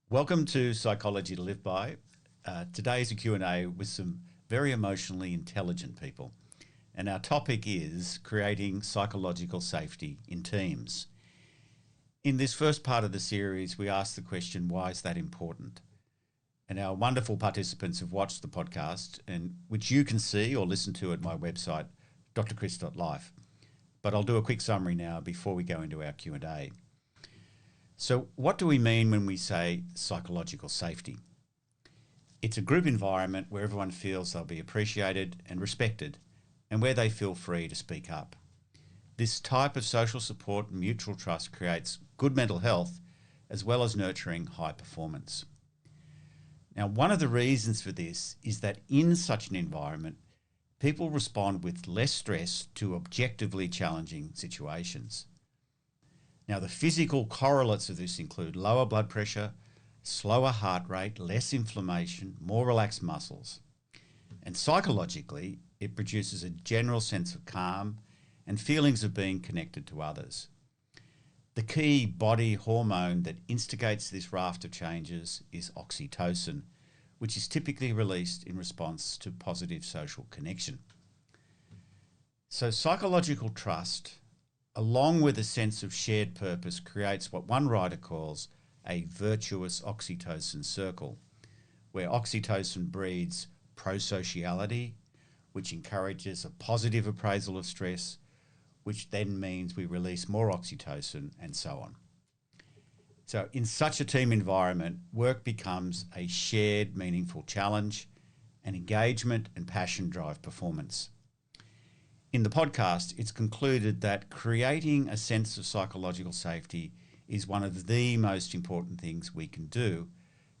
Welcome to Psychology to Live By. Today is a Q&A with some very emotionally intelligent people. And our topic is creating psychological safety in teams. In this first part of the series, we ask the question, why is that important? And our wonderful participants have watched the podcast, and which you can see or listen to at my website, drchris.life. But I'll do a quick summary now before we go into our Q&A. So what do we mean when we say psychological safety? It's a group environment where everyone feels they'll be appreciated and respected, and where they feel free to speak up. This type of social support and mutual trust creates good mental health as well as nurturing high performance. Now, one of the reasons for this is that in such an environment, people respond with less stress to objectively challenging situations. Now, the physical correlates of this include lower blood pressure, slower heart rate, less inflammation, more relaxed muscles. And psychologically, it produces a general sense of calm and feelings of being connected to others. The key body hormone that instigates this raft of changes is oxytocin, which is typically released in response to positive social connection. So psychological trust, along with a sense of shared purpose, creates what one writer calls a virtuous oxytocin circle, where oxytocin breeds prosociality, which encourages a positive appraisal of stress, which then means we release more oxytocin, and so on. So in such a team environment, work becomes a shared, meaningful challenge, and engagement and passion drive performance. In the podcast, it's concluded that creating a sense of psychological safety is one of the most important things we can do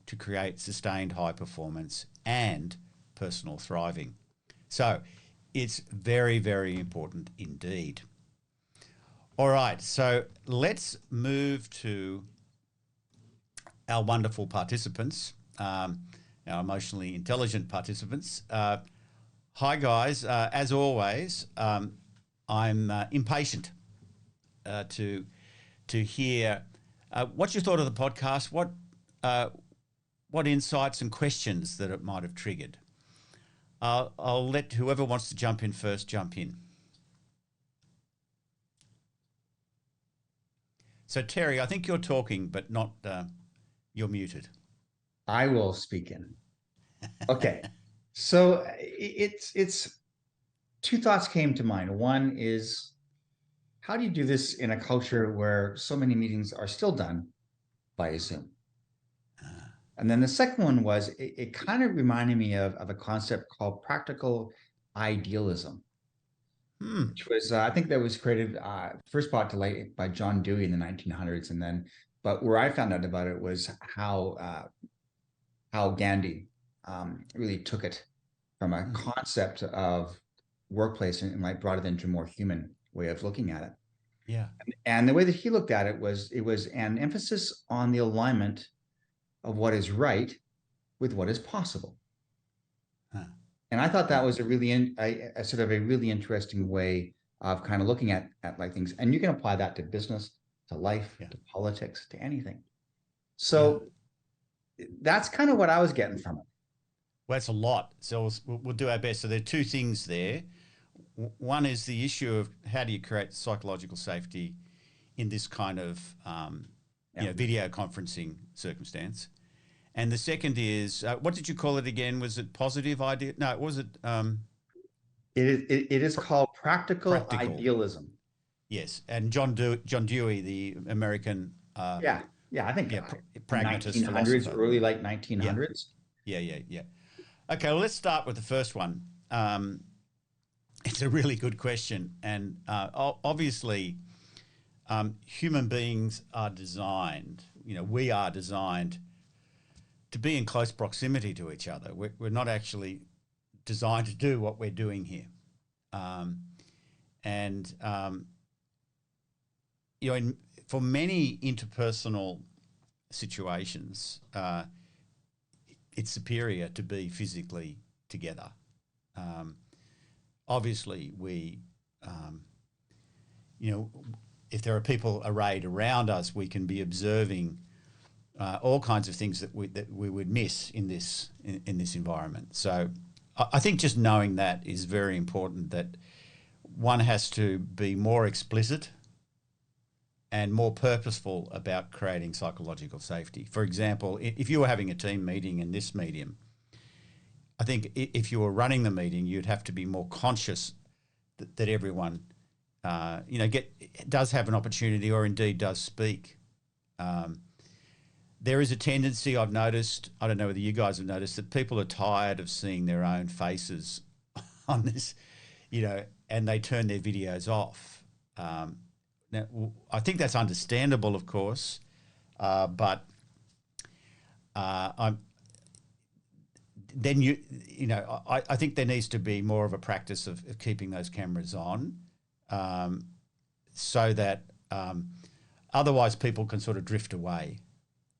to create sustained high performance and personal thriving. So it's very, very important indeed. All right, so let's move to our wonderful participants, our emotionally intelligent participants. Hi guys, as always, I'm impatient to hear what's your thought of the podcast, what insights and questions that it might have triggered. I'll let whoever wants to jump in first jump in. So Terry, I think you're talking, but not, you're muted. I will speak in. Okay. So it's two thoughts came to mind. One is, how do you do this in a culture where so many meetings are still done by Zoom? And then the second one was, it kind of reminded me of a concept called practical idealism, which was, I think that was created, first brought to light by John Dewey in the 1900s. And then, but where I found out about it was how Ghandi really took it from a concept of workplace and like brought it into a more human way of looking at it. Yeah. And the way that he looked at it was an emphasis on the alignment of what is right with what is possible. And I thought that was a really a sort of a really interesting way of kind of looking at like things. And you can apply that to business, to life, to politics, to anything. So that's kind of what I was getting from it. Well, that's a lot. So we'll do our best. So there are two things there. One is the issue of how do you create psychological safety in this kind of video conferencing circumstance. And the second is, what did you call it again? Was it positive idea? No, was it? It is called practical idealism. Yes, and John Dewey, the American. I think pragmatist 1900s, philosopher. early like 1900s. Yeah. Okay, well, let's start with the first one. It's a really good question, and obviously, human beings are designed. We are designed to be in close proximity to each other. We're not actually designed to do what we're doing here, for many interpersonal situations, it's superior to be physically together. Obviously, if there are people arrayed around us, we can be observing all kinds of things that we would miss in this environment. So I think just knowing that is very important, that one has to be more explicit and more purposeful about creating psychological safety. For example, if you were having a team meeting in this medium, I think if you were running the meeting, you'd have to be more conscious that everyone, does have an opportunity, or indeed does speak. There is a tendency, I've noticed, I don't know whether you guys have noticed, that people are tired of seeing their own faces on this, and they turn their videos off. Now, I think that's understandable, of course, but I think there needs to be more of a practice of keeping those cameras on, so that otherwise people can sort of drift away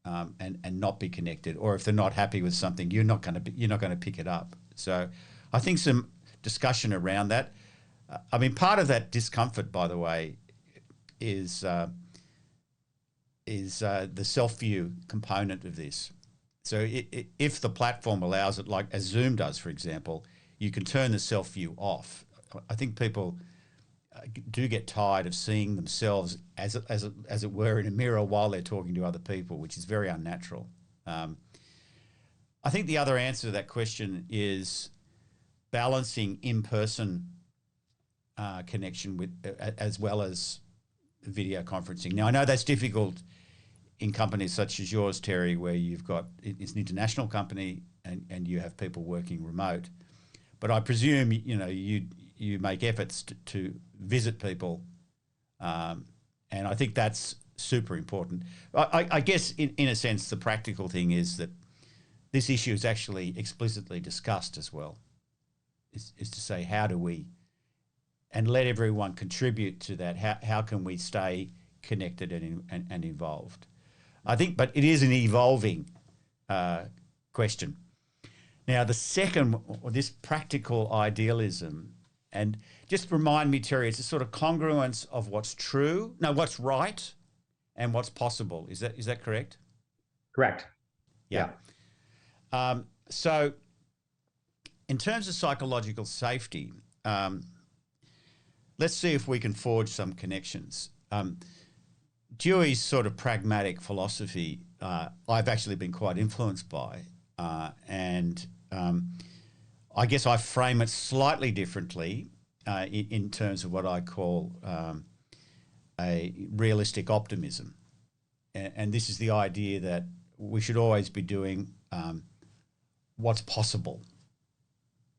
and not be connected, or if they're not happy with something, you're not going to pick it up. So I think some discussion around that. Part of that discomfort, by the way, is the self-view component of this. So if the platform allows it, like as Zoom does, for example, you can turn the self-view off. I think people do get tired of seeing themselves as it were in a mirror while they're talking to other people, which is very unnatural. I think the other answer to that question is balancing in-person connection with as well as video conferencing. Now, I know that's difficult in companies such as yours, Terry, where it's an international company and you have people working remote. But I presume you make efforts to visit people, and I think that's super important. I guess in a sense the practical thing is that this issue is actually explicitly discussed as well. Is to say, how do we, and let everyone contribute to that. How can we stay connected and involved? I think, but it is an evolving question. Now, the second, this practical idealism, and just remind me, Terry, it's a sort of congruence of what's right, and what's possible. Is that correct? Correct. Yeah. So, in terms of psychological safety, let's see if we can forge some connections. Dewey's sort of pragmatic philosophy, I've actually been quite influenced by, and I guess I frame it slightly differently in terms of what I call a realistic optimism. And this is the idea that we should always be doing what's possible,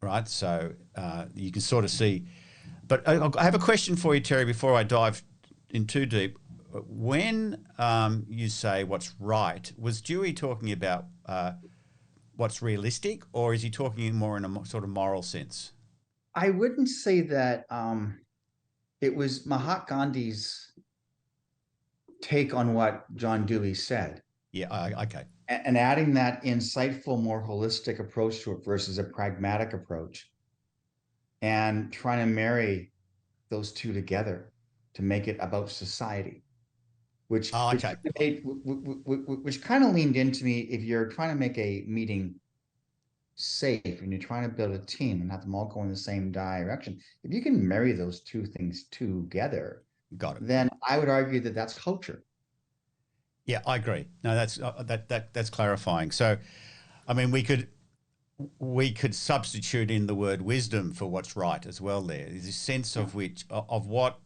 right? So you can sort of see. But I have a question for you, Terry, before I dive in too deep. When you say what's right, was Dewey talking about what's realistic, or is he talking more in a sort of moral sense? I wouldn't say that it was Mahatma Gandhi's take on what John Dewey said. Yeah, okay. And adding that insightful, more holistic approach to it versus a pragmatic approach, and trying to marry those two together to make it about society, which kind of leaned into me. If you're trying to make a meeting safe and you're trying to build a team and have them all go in the same direction, if you can marry those two things together, then I would argue that that's culture. Yeah, I agree. No, that's clarifying. So, I mean, we could substitute in the word wisdom for what's right as well. There's a sense of what.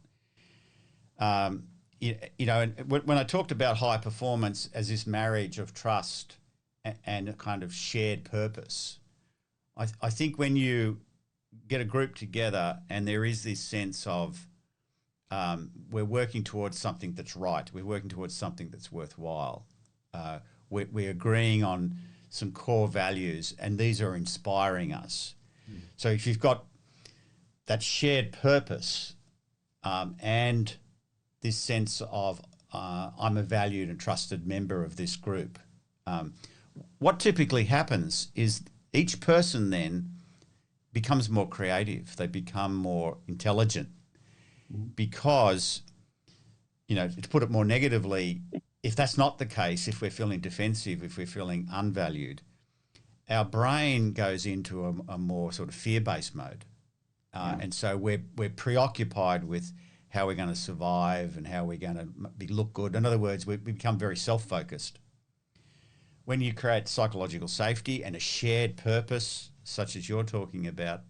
And when I talked about high performance as this marriage of trust and a kind of shared purpose, I think when you get a group together and there is this sense of we're working towards something that's right, we're working towards something that's worthwhile, we're agreeing on some core values, and these are inspiring us. So if you've got that shared purpose and this sense of I'm a valued and trusted member of this group, what typically happens is each person then becomes more creative. They become more intelligent because, to put it more negatively, if that's not the case, if we're feeling defensive, if we're feeling unvalued, our brain goes into a more sort of fear-based mode. And so we're preoccupied with how we're going to survive and how we're going to look good. In other words, we become very self-focused. When you create psychological safety and a shared purpose, such as you're talking about,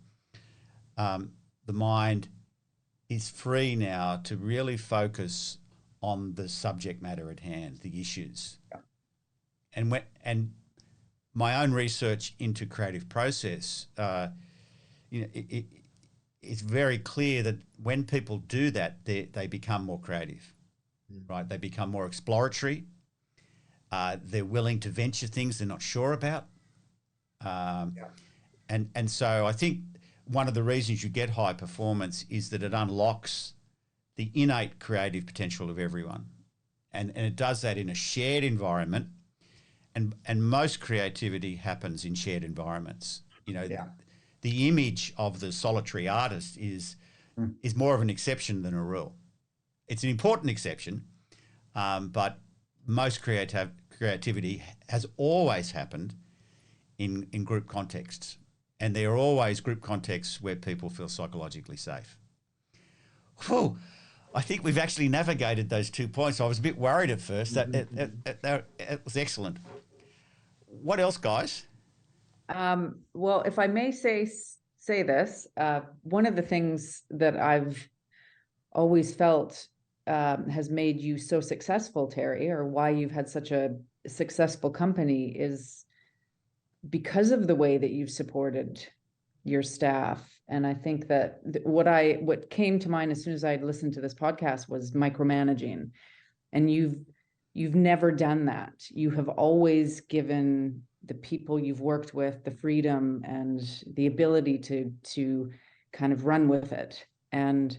the mind is free now to really focus on the subject matter at hand, the issues. And my own research into creative process, it's very clear that when people do that, they become more creative, right? They become more exploratory. They're willing to venture things they're not sure about. And so I think one of the reasons you get high performance is that it unlocks the innate creative potential of everyone. And it does that in a shared environment. And most creativity happens in shared environments. The image of the solitary artist is more of an exception than a rule. It's an important exception, but most creativity has always happened in group contexts. And there are always group contexts where people feel psychologically safe. Whew, I think we've actually navigated those 2 points. I was a bit worried at first. That was excellent. What else, guys? Well, if I may say this, one of the things that I've always felt has made you so successful, Terry, or why you've had such a successful company, is because of the way that you've supported your staff. And I think that what came to mind as soon as I listened to this podcast was micromanaging. And you've never done that. You have always given the people you've worked with the freedom and the ability to kind of run with it. And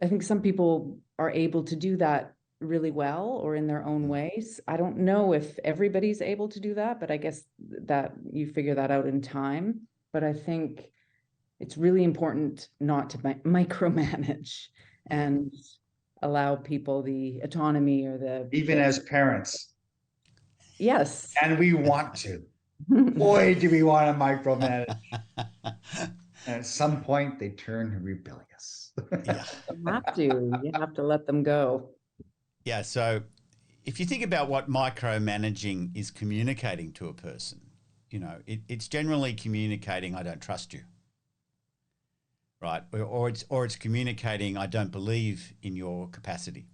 I think some people are able to do that really well or in their own ways. I don't know if everybody's able to do that, but I guess that you figure that out in time. But I think it's really important not to micromanage and allow people the autonomy or even as parents. Yes. And we want to. Boy, do we want to micromanage. And at some point, they turn rebellious. Yeah. You have to let them go. Yeah, so if you think about what micromanaging is communicating to a person, it's generally communicating, I don't trust you, right? Or it's communicating, I don't believe in your capacity.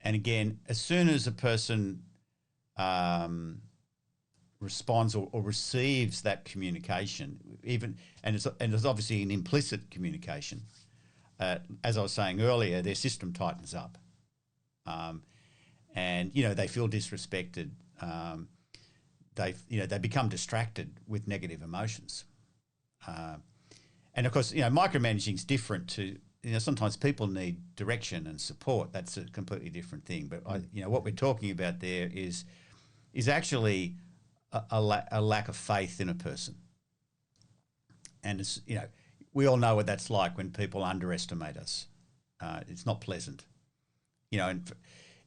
And again, as soon as a person responds or receives that communication, and it's obviously an implicit communication, as I was saying earlier, their system tightens up. And they feel disrespected. They become distracted with negative emotions. And of course, micromanaging is different to, sometimes people need direction and support. That's a completely different thing. But what we're talking about there is actually a lack of faith in a person. And it's, we all know what that's like when people underestimate us. It's not pleasant. And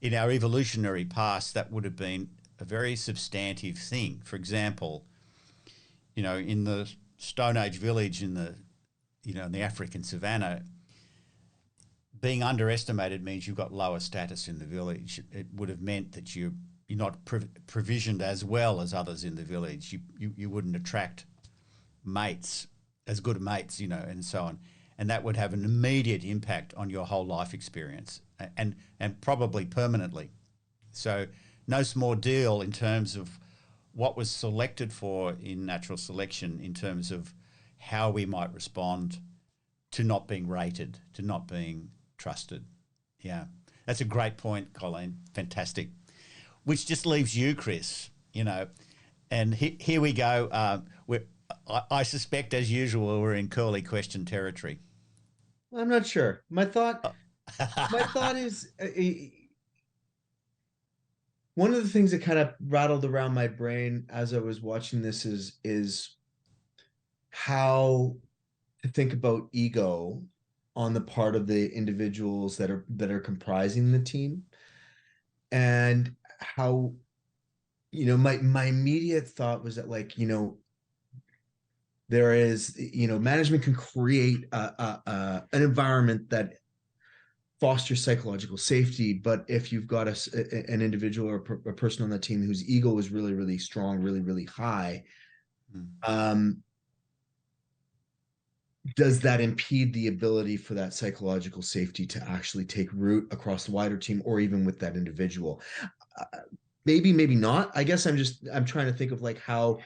in our evolutionary past, that would have been a very substantive thing. For example, in the Stone Age village in the African savannah, being underestimated means you've got lower status in the village. It would have meant that you're not provisioned as well as others in the village. You wouldn't attract mates, as good mates, and so on. And that would have an immediate impact on your whole life experience and probably permanently. So no small deal in terms of what was selected for in natural selection in terms of how we might respond to not being rated, to not being trusted. Yeah, that's a great point, Colleen. Fantastic. Which just leaves you, Chris, and here we go. I suspect, as usual, we're in curly question territory. I'm not sure. My thought is one of the things that kind of rattled around my brain as I was watching this is how to think about ego on the part of the individuals that are comprising the team. and how, my immediate thought was that, like, there is, management can create an environment that fosters psychological safety, but if you've got an individual or a person on the team whose ego is really, really strong, really, really high, does that impede the ability for that psychological safety to actually take root across the wider team, or even with that individual? Maybe not. I guess I'm trying to think of, like, how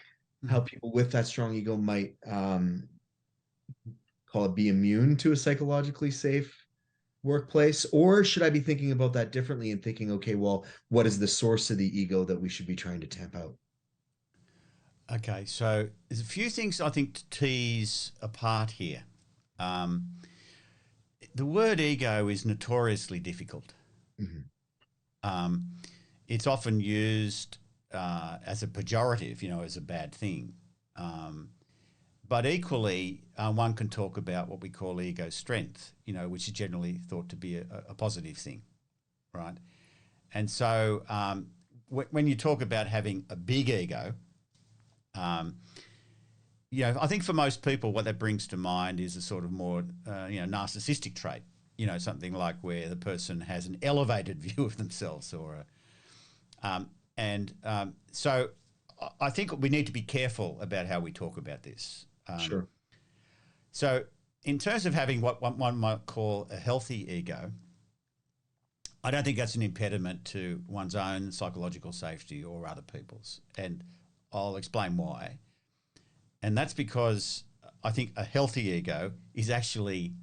people with that strong ego might call it, be immune to a psychologically safe workplace. Or should I be thinking about that differently and thinking, okay, well, what is the source of the ego that we should be trying to tamp out? Okay, so there's a few things I think to tease apart here. The word ego is notoriously difficult. It's often used as a pejorative, as a bad thing. But equally, one can talk about what we call ego strength, which is generally thought to be a positive thing, right? And so when you talk about having a big ego, I think for most people, what that brings to mind is a sort of more, narcissistic trait. Something like where the person has an elevated view of themselves, so I think we need to be careful about how we talk about this. Sure. So, in terms of having what one might call a healthy ego, I don't think that's an impediment to one's own psychological safety or other people's. And I'll explain why. And that's because I think a healthy ego is actually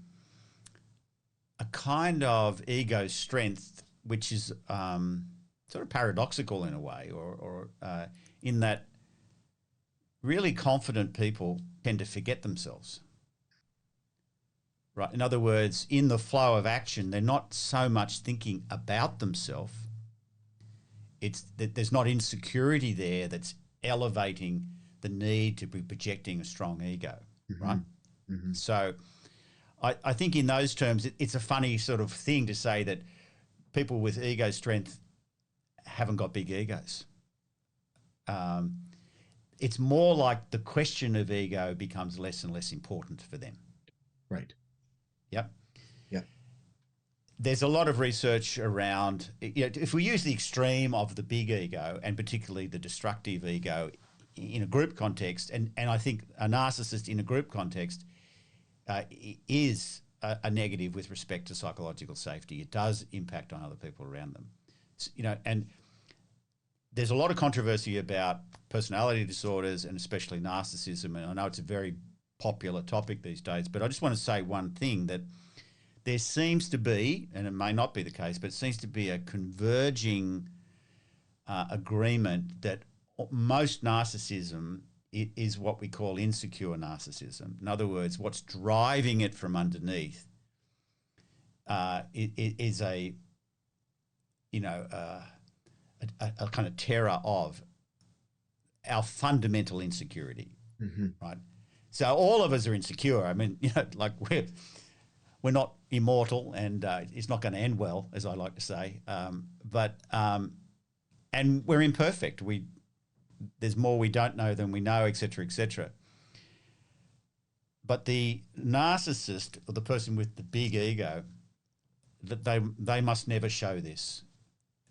a kind of ego strength which is sort of paradoxical in a way, or in that really confident people tend to forget themselves. Right. In other words, in the flow of action, they're not so much thinking about themselves. It's that there's not insecurity there that's elevating the need to be projecting a strong ego, right? So I think in those terms, it's a funny sort of thing to say that people with ego strength haven't got big egos. It's more like the question of ego becomes less and less important for them. Right. Yep. Yeah. There's a lot of research around, if we use the extreme of the big ego and particularly the destructive ego in a group context, and I think a narcissist in a group context is a negative with respect to psychological safety. It does impact on other people around them. And there's a lot of controversy about personality disorders and especially narcissism. And I know it's a very popular topic these days, but I just want to say one thing, that there seems to be, and it may not be the case, but it seems to be a converging agreement that most narcissism is what we call insecure narcissism. In other words, what's driving it from underneath is a kind of terror of our fundamental insecurity, right? So all of us are insecure. I mean, like we're not immortal, and it's not going to end well, as I like to say. And we're imperfect. There's more we don't know than we know, et cetera, et cetera. But the narcissist, or the person with the big ego, that they must never show this,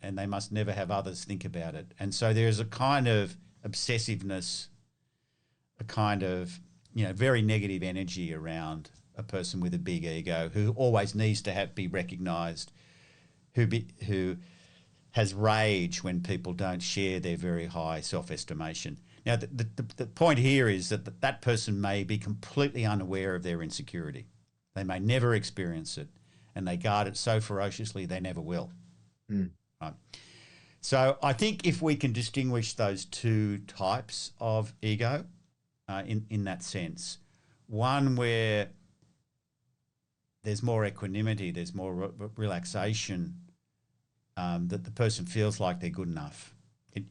and they must never have others think about it. And so there's a kind of obsessiveness, a kind of very negative energy around a person with a big ego who always needs to be recognised, who has rage when people don't share their very high self-estimation. Now, the point here is that person may be completely unaware of their insecurity. They may never experience it, and they guard it so ferociously they never will. Right. So I think if we can distinguish those two types of ego in that sense, one where there's more equanimity, there's more relaxation, that the person feels like they're good enough.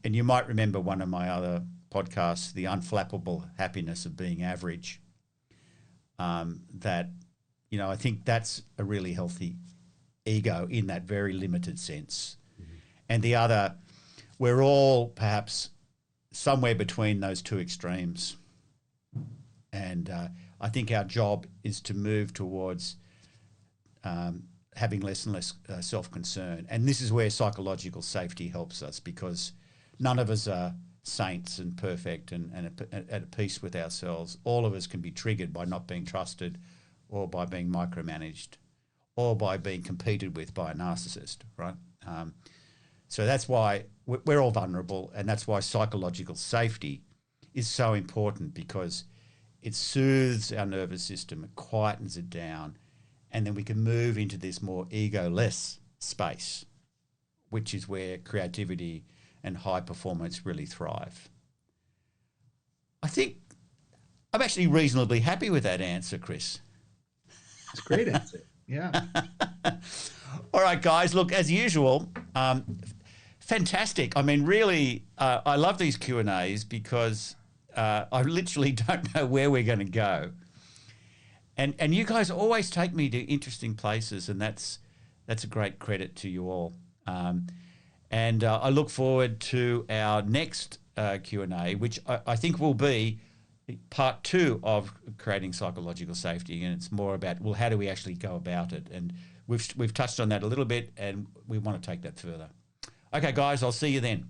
And you might remember one of my other podcasts, The Unflappable Happiness of Being Average, that, I think that's a really healthy ego in that very limited sense. and the other, we're all perhaps somewhere between those two extremes. And I think our job is to move towards having less and less self-concern. And this is where psychological safety helps us, because none of us are saints and perfect and at peace with ourselves. All of us can be triggered by not being trusted, or by being micromanaged, or by being competed with by a narcissist, right? So that's why we're all vulnerable, and that's why psychological safety is so important, because it soothes our nervous system, it quietens it down, and then we can move into this more ego-less space, which is where creativity and high performance really thrive. I think I'm actually reasonably happy with that answer, Chris. It's a great answer. Yeah. All right, guys, look, as usual, fantastic. I mean, really, I love these Q&As because I literally don't know where we're going to go. And you guys always take me to interesting places, and that's a great credit to you all. And I look forward to our next Q&A, which I think will be part 2 of creating psychological safety. And it's more about, well, how do we actually go about it? And we've touched on that a little bit, and we want to take that further. Okay, guys, I'll see you then.